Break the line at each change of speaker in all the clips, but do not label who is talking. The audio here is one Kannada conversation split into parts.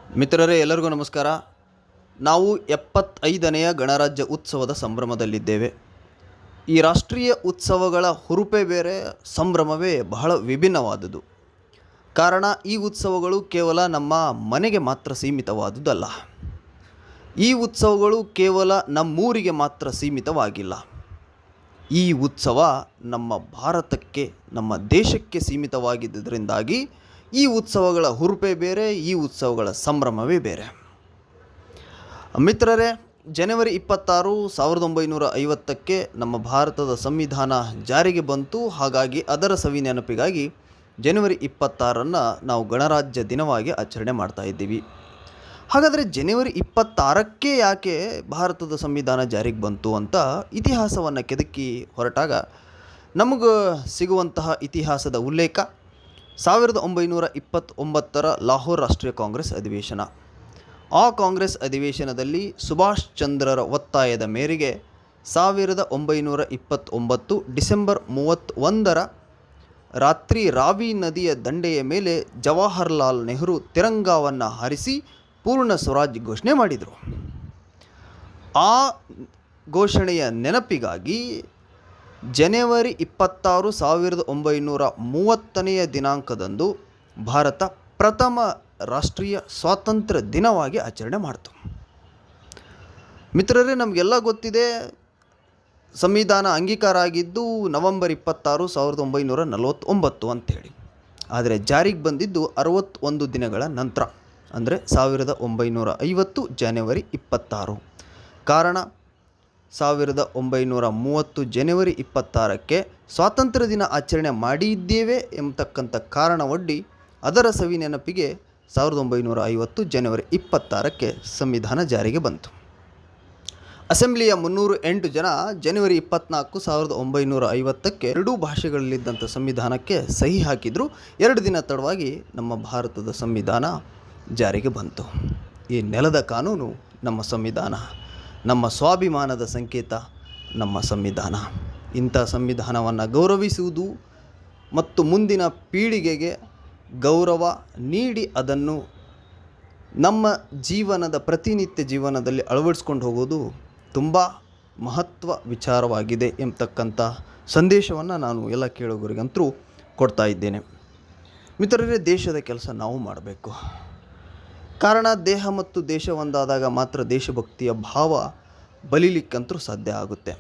ಮಿತ್ರರೇ, ಎಲ್ಲರಿಗೂ ನಮಸ್ಕಾರ. ನಾವು 75ನೆಯ ಗಣರಾಜ್ಯ ಉತ್ಸವದ ಸಂಭ್ರಮದಲ್ಲಿದ್ದೇವೆ. ಈ ರಾಷ್ಟ್ರೀಯ ಉತ್ಸವಗಳ ಹುರುಪೇ ಬೇರೆ, ಸಂಭ್ರಮವೇ ಬಹಳ ವಿಭಿನ್ನವಾದುದು. ಕಾರಣ, ಈ ಉತ್ಸವಗಳು ಕೇವಲ ನಮ್ಮ ಮನೆಗೆ ಮಾತ್ರ ಸೀಮಿತವಾದುದಲ್ಲ. ಈ ಉತ್ಸವಗಳು ಕೇವಲ ನಮ್ಮೂರಿಗೆ ಮಾತ್ರ ಸೀಮಿತವಾಗಿಲ್ಲ. ಈ ಉತ್ಸವ ನಮ್ಮ ಭಾರತಕ್ಕೆ, ನಮ್ಮ ದೇಶಕ್ಕೆ ಸೀಮಿತವಾಗಿದ್ದರಿಂದಾಗಿ ಈ ಉತ್ಸವಗಳ ಹುರುಪೇ ಬೇರೆ, ಈ ಉತ್ಸವಗಳ ಸಂಭ್ರಮವೇ ಬೇರೆ. ಮಿತ್ರರೇ, ಜನವರಿ 26, 1950ಕ್ಕೆ ನಮ್ಮ ಭಾರತದ ಸಂವಿಧಾನ ಜಾರಿಗೆ ಬಂತು. ಹಾಗಾಗಿ ಅದರ ಸವಿ ನೆನಪಿಗಾಗಿ ಜನವರಿ 26 ನಾವು ಗಣರಾಜ್ಯ ದಿನವಾಗಿ ಆಚರಣೆ ಮಾಡ್ತಾ ಇದ್ದೀವಿ. ಹಾಗಾದರೆ ಜನವರಿ 26ಕ್ಕೆ ಯಾಕೆ ಭಾರತದ ಸಂವಿಧಾನ ಜಾರಿಗೆ ಬಂತು ಅಂತ ಇತಿಹಾಸವನ್ನು ಕೆದಕಿ ಹೊರಟಾಗ ನಮಗೆ ಸಿಗುವಂತಹ ಇತಿಹಾಸದ ಉಲ್ಲೇಖ 1929 ಲಾಹೋರ್ ರಾಷ್ಟ್ರೀಯ ಕಾಂಗ್ರೆಸ್ ಅಧಿವೇಶನ. ಆ ಕಾಂಗ್ರೆಸ್ ಅಧಿವೇಶನದಲ್ಲಿ ಸುಭಾಷ್ ಚಂದ್ರರ ಒತ್ತಾಯದ ಮೇರೆಗೆ 1929 ಡಿಸೆಂಬರ್ 31 ರಾತ್ರಿ ರಾವಿ ನದಿಯ ದಂಡೆಯ ಮೇಲೆ ಜವಾಹರ್ಲಾಲ್ ನೆಹರು ತಿರಂಗವನ್ನು ಹಾರಿಸಿ ಪೂರ್ಣ ಸ್ವರಾಜ್ ಘೋಷಣೆ ಮಾಡಿದರು. ಆ ಘೋಷಣೆಯ ನೆನಪಿಗಾಗಿ ಜನವರಿ 26, 1930ನೇ ದಿನಾಂಕದಂದು ಭಾರತ ಪ್ರಥಮ ರಾಷ್ಟ್ರೀಯ ಸ್ವಾತಂತ್ರ್ಯ ದಿನವಾಗಿ ಆಚರಣೆ ಮಾಡ್ತು. ಮಿತ್ರರೇ, ನಮಗೆಲ್ಲ ಗೊತ್ತಿದೆ, ಸಂವಿಧಾನ ಅಂಗೀಕಾರ ಆಗಿದ್ದು ನವೆಂಬರ್ 26, 1949 ಅಂಥೇಳಿ. ಆದರೆ ಜಾರಿಗೆ ಬಂದಿದ್ದು 61 ದಿನಗಳ ನಂತರ, ಅಂದರೆ 1950 ಜನವರಿ 26. ಕಾರಣ, 1930 ಜನವರಿ 26ಕ್ಕೆ ಸ್ವಾತಂತ್ರ್ಯ ದಿನ ಆಚರಣೆ ಮಾಡಿದ್ದೇವೆ ಎಂಬತಕ್ಕಂಥ ಕಾರಣವೊಡ್ಡಿ ಅದರ ಸವಿ ನೆನಪಿಗೆ 1950 ಜನವರಿ 26ಕ್ಕೆ ಸಂವಿಧಾನ ಜಾರಿಗೆ ಬಂತು. ಅಸೆಂಬ್ಲಿಯ 308 ಜನ ಜನವರಿ 24, 1950ಕ್ಕೆ ಎರಡೂ ಭಾಷೆಗಳಲ್ಲಿದ್ದಂಥ ಸಂವಿಧಾನಕ್ಕೆ ಸಹಿ ಹಾಕಿದರು. 2 ದಿನ ತಡವಾಗಿ ನಮ್ಮ ಭಾರತದ ಸಂವಿಧಾನ ಜಾರಿಗೆ ಬಂತು. ಈ ನೆಲದ ಕಾನೂನು ನಮ್ಮ ಸಂವಿಧಾನ, ನಮ್ಮ ಸ್ವಾಭಿಮಾನದ ಸಂಕೇತ ನಮ್ಮ ಸಂವಿಧಾನ. ಇಂಥ ಸಂವಿಧಾನವನ್ನು ಗೌರವಿಸುವುದು ಮತ್ತು ಮುಂದಿನ ಪೀಳಿಗೆಗೆ ಗೌರವ ನೀಡಿ ಅದನ್ನು ನಮ್ಮ ಜೀವನದ ಪ್ರತಿನಿತ್ಯ ಜೀವನದಲ್ಲಿ ಅಳವಡಿಸ್ಕೊಂಡು ಹೋಗೋದು ತುಂಬ ಮಹತ್ವ ವಿಚಾರವಾಗಿದೆ ಎಂಬತಕ್ಕಂಥ ಸಂದೇಶವನ್ನು ನಾನು ಎಲ್ಲ ಕೇಳುಗರಿಗಂತೂ ಕೊಡ್ತಾ ಇದ್ದೇನೆ. ಮಿತ್ರರೇ, ದೇಶದ ಕೆಲಸ ನಾವು ಮಾಡಬೇಕು. ಕಾರಣ, ದೇಹ ಮತ್ತು ದೇಶ ಒಂದಾದಾಗ ಮಾತ್ರ ದೇಶಭಕ್ತಿಯ ಭಾವ ಬಲಿಲಿಕ್ಕಂತೂ ಸಾಧ್ಯ ಆಗುತ್ತೆ.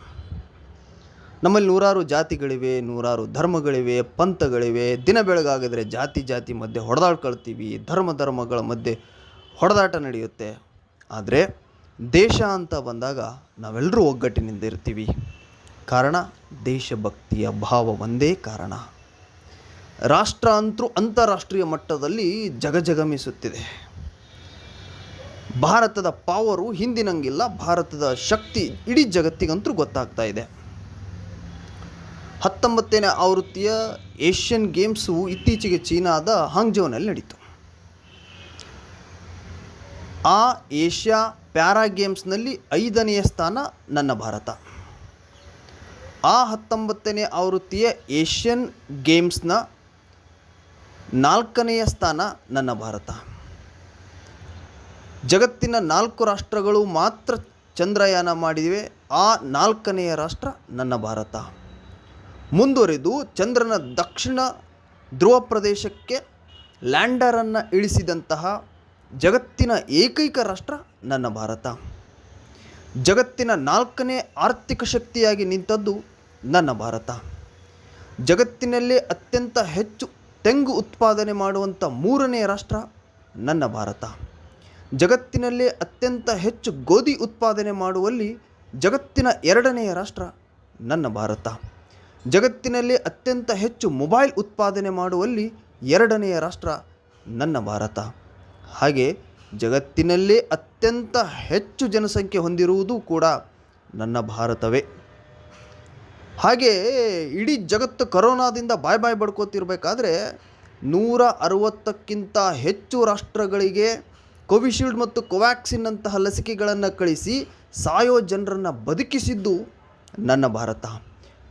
ನಮ್ಮಲ್ಲಿ ನೂರಾರು ಜಾತಿಗಳಿವೆ, ನೂರಾರು ಧರ್ಮಗಳಿವೆ, ಪಂಥಗಳಿವೆ. ದಿನ ಬೆಳಗಾಗಿದ್ರೆ ಜಾತಿ ಮಧ್ಯೆ ಹೊಡೆದಾಡ್ಕೊಳ್ತೀವಿ, ಧರ್ಮಗಳ ಮಧ್ಯೆ ಹೊಡೆದಾಟ ನಡೆಯುತ್ತೆ. ಆದರೆ ದೇಶ ಅಂತ ಬಂದಾಗ ನಾವೆಲ್ಲರೂ ಒಗ್ಗಟ್ಟಿನಿಂದ ಇರ್ತೀವಿ. ಕಾರಣ, ದೇಶಭಕ್ತಿಯ ಭಾವ ಒಂದೇ ಕಾರಣ. ರಾಷ್ಟ್ರ ಅಂತೂ ಅಂತಾರಾಷ್ಟ್ರೀಯ ಮಟ್ಟದಲ್ಲಿ ಜಗಜಗಮಿಸುತ್ತಿದೆ. ಭಾರತದ ಪವರು ಹಿಂದಿನಂಗಿಲ್ಲ, ಭಾರತದ ಶಕ್ತಿ ಇಡೀ ಜಗತ್ತಿಗಂತೂ ಗೊತ್ತಾಗ್ತಾ ಇದೆ. 19ನೇ ಆವೃತ್ತಿಯ ಏಷ್ಯನ್ ಗೇಮ್ಸು ಇತ್ತೀಚೆಗೆ ಚೀನಾದ ಹಾಂಗ್ಜೌನಲ್ಲಿ ನಡೀತು. ಆ ಏಷ್ಯಾ ಪ್ಯಾರಾ ಗೇಮ್ಸ್ನಲ್ಲಿ 5ನೇ ಸ್ಥಾನ ನನ್ನ ಭಾರತ. ಆ 19ನೇ ಆವೃತ್ತಿಯ ಏಷ್ಯನ್ ಗೇಮ್ಸ್ನ 4ನೇ ಸ್ಥಾನ ನನ್ನ ಭಾರತ. ಜಗತ್ತಿನ 4 ರಾಷ್ಟ್ರಗಳು ಮಾತ್ರ ಚಂದ್ರಯಾನ ಮಾಡಿವೆ. ಆ 4ನೆಯ ರಾಷ್ಟ್ರ ನನ್ನ ಭಾರತ. ಮುಂದುವರೆದು ಚಂದ್ರನ ದಕ್ಷಿಣ ಧ್ರುವ ಪ್ರದೇಶಕ್ಕೆ ಲ್ಯಾಂಡರನ್ನು ಇಳಿಸಿದಂತಹ ಜಗತ್ತಿನ ಏಕೈಕ ರಾಷ್ಟ್ರ ನನ್ನ ಭಾರತ. ಜಗತ್ತಿನ 4ನೇ ಆರ್ಥಿಕ ಶಕ್ತಿಯಾಗಿ ನಿಂತದ್ದು ನನ್ನ ಭಾರತ. ಜಗತ್ತಿನಲ್ಲೇ ಅತ್ಯಂತ ಹೆಚ್ಚು ತೆಂಗು ಉತ್ಪಾದನೆ ಮಾಡುವಂಥ 3ನೇ ರಾಷ್ಟ್ರ ನನ್ನ ಭಾರತ. ಜಗತ್ತಿನಲ್ಲೇ ಅತ್ಯಂತ ಹೆಚ್ಚು ಗೋಧಿ ಉತ್ಪಾದನೆ ಮಾಡುವಲ್ಲಿ ಜಗತ್ತಿನ 2ನೆಯ ರಾಷ್ಟ್ರ ನನ್ನ ಭಾರತ. ಜಗತ್ತಿನಲ್ಲಿ ಅತ್ಯಂತ ಹೆಚ್ಚು ಮೊಬೈಲ್ ಉತ್ಪಾದನೆ ಮಾಡುವಲ್ಲಿ 2ನೆಯ ರಾಷ್ಟ್ರ ನನ್ನ ಭಾರತ. ಹಾಗೆ ಜಗತ್ತಿನಲ್ಲೇ ಅತ್ಯಂತ ಹೆಚ್ಚು ಜನಸಂಖ್ಯೆ ಹೊಂದಿರುವುದು ಕೂಡ ನನ್ನ ಭಾರತವೇ. ಹಾಗೆ ಇಡೀ ಜಗತ್ತು ಕರೋನಾದಿಂದ ಬಾಯ್ ಬಡ್ಕೋತಿರ್ಬೇಕಾದ್ರೆ 160ಕ್ಕಿಂತ ಹೆಚ್ಚು ರಾಷ್ಟ್ರಗಳಿಗೆ ಕೋವಿಶೀಲ್ಡ್ ಮತ್ತು ಕೋವ್ಯಾಕ್ಸಿನ್ ಅಂತಹ ಲಸಿಕೆಗಳನ್ನು ಕಳಿಸಿ ಸಾಯೋ ಜನರನ್ನು ಬದುಕಿಸಿದ್ದು ನನ್ನ ಭಾರತ.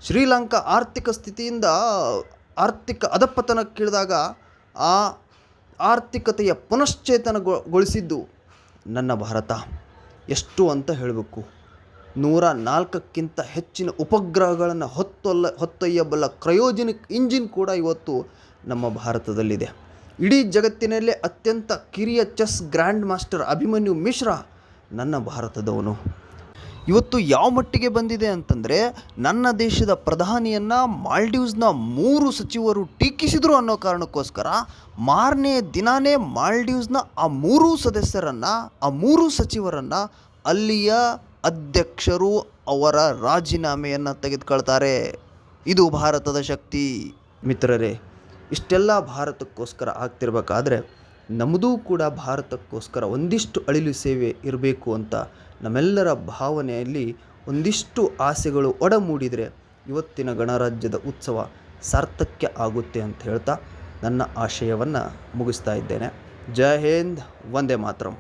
ಶ್ರೀಲಂಕಾ ಆರ್ಥಿಕ ಸ್ಥಿತಿಯಿಂದ ಆರ್ಥಿಕ ಅಧಪತನಕ್ಕಿಳಿದಾಗ ಆ ಆರ್ಥಿಕತೆಯ ಪುನಶ್ಚೇತನಗೊಳಿಸಿದ್ದು ನನ್ನ ಭಾರತ. ಎಷ್ಟು ಅಂತ ಹೇಳಬೇಕು, 104ಕ್ಕಿಂತ ಹೆಚ್ಚಿನ ಉಪಗ್ರಹಗಳನ್ನು ಹೊತ್ತೊಯ್ಯಬಲ್ಲ ಕ್ರಯೋಜನಿಕ್ ಇಂಜಿನ್ ಕೂಡ ಇವತ್ತು ನಮ್ಮ ಭಾರತದಲ್ಲಿದೆ. ಇಡೀ ಜಗತ್ತಿನಲ್ಲೇ ಅತ್ಯಂತ ಕಿರಿಯ chess grand master Abhimanyu Mishra ನನ್ನ ಭಾರತದವನು. ಇವತ್ತು ಯಾವ ಮಟ್ಟಿಗೆ ಬಂದಿದೆ ಅಂತಂದರೆ, ನನ್ನ ದೇಶದ ಪ್ರಧಾನಿಯನ್ನು ಮಾಲ್ಡೀವ್ಸ್ನ 3 ಸಚಿವರು ಟೀಕಿಸಿದರು ಅನ್ನೋ ಕಾರಣಕ್ಕೋಸ್ಕರ ಮಾರನೇ ದಿನಾನೇ ಮಾಲ್ಡೀವ್ಸ್ನ ಆ 3 ಸದಸ್ಯರನ್ನು, ಆ 3 ಸಚಿವರನ್ನು ಅಲ್ಲಿಯ ಅಧ್ಯಕ್ಷರು ಅವರ ರಾಜೀನಾಮೆಯನ್ನು ತೆಗೆದುಕೊಳ್ತಾರೆ. ಇದು ಭಾರತದ ಶಕ್ತಿ. ಮಿತ್ರರೇ, ಇಷ್ಟೆಲ್ಲ ಭಾರತಕ್ಕೋಸ್ಕರ ಆಗ್ತಿರ್ಬೇಕಾದ್ರೆ ನಮ್ಮದೂ ಕೂಡ ಭಾರತಕ್ಕೋಸ್ಕರ ಒಂದಿಷ್ಟು ಅಳಿಲು ಸೇವೆ ಇರಬೇಕು ಅಂತ ನಮ್ಮೆಲ್ಲರ ಭಾವನೆಯಲ್ಲಿ ಒಂದಿಷ್ಟು ಆಸೆಗಳು ಒಡಮೂಡಿದರೆ ಇವತ್ತಿನ ಗಣರಾಜ್ಯದ ಉತ್ಸವ ಸಾರ್ಥಕ್ಯ ಆಗುತ್ತೆ ಅಂತ ಹೇಳ್ತಾ ನನ್ನ ಆಶಯವನ್ನು ಮುಗಿಸ್ತಾ ಇದ್ದೇನೆ. ಜೈ ಹಿಂದ್, ವಂದೇ ಮಾತರಂ.